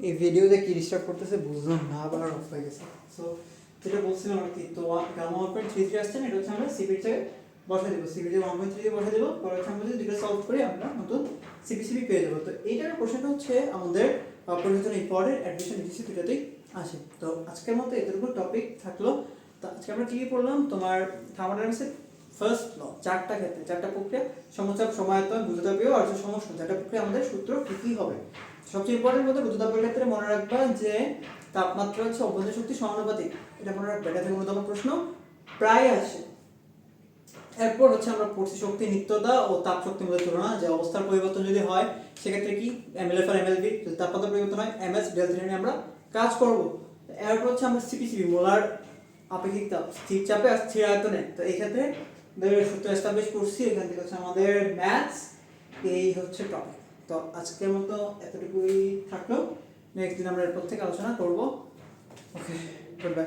এই ভিডিওতে কি ডিস্টার্ব করতেছে বুঝলাম না, আবার অফ হয়ে গেছে। সো যেটা বলছিলাম আর কি, তো গামা 1.33 আসছে না, এটা হচ্ছে আমরা সিপির বসা দেবো, সিপিতে 1.3 দিয়ে বসা দেবো, পরে হচ্ছে আমরা যদি দুটো সলভ করি আমরা নতুন সিপি পেয়ে যাবো। তো এইটার কোশ্চেনটা হচ্ছে আমাদের পরিচিত ইম্পর্টেন্ট অ্যাডমিশন ইটিসি দুটোতেই আসে। তো আজকের মতো এতটুকু টপিক থাকলো। তো আজকে আমরা কি পড়লাম, তোমার থার্মোডাইনামিক্সের ফার্স্ট ল, চারটা ক্ষেত্রে চারটা প্রক্রিয়া, সমচাপ, সমায়তন, রুদ্ধতাপীয় আর সমষ্ণ, চারটা প্রক্রিয়া আমাদের সূত্র কি কি হবে। সবচেয়ে ইম্পর্টেন্ট কথা, রুদ্ধতাপের ক্ষেত্রে মনে রাখবা যে তাপমাত্রা হচ্ছে অভ্যন্তরীণ শক্তি সমানুপাতিক, এটা মনে রাখবে, এটা থেকে অন্যতম প্রশ্ন প্রায় আসে। এরপর হচ্ছে আমরা পড়ছি শক্তি নিত্যতা ও তাপ শক্তির মধ্যে তুলনা, যে অবস্থার পরিবর্তন যদি হয় সেক্ষেত্রে কি এমএলএফ আর এমএলবি, যদি তাপমাত্রা পরিবর্তন হয় এমএস ডেল্টা নিয়ে আমরা কাজ করব। এরপর হচ্ছে আমরা সিপিসিবি, মোলার আপেক্ষিক তাপ, স্থির চাপে আর স্থির আয়তনে। তো এই ক্ষেত্রে সূত্র এস্টাবলিশ করছি, এখান থেকে হচ্ছে আমাদের ম্যাথস, এই হচ্ছে টপিক। তো আজকের মতো এতটুকুই থাকলো, নেক্সট দিন আমরা এরপর থেকে আলোচনা করব। ওকে, গুড বাই।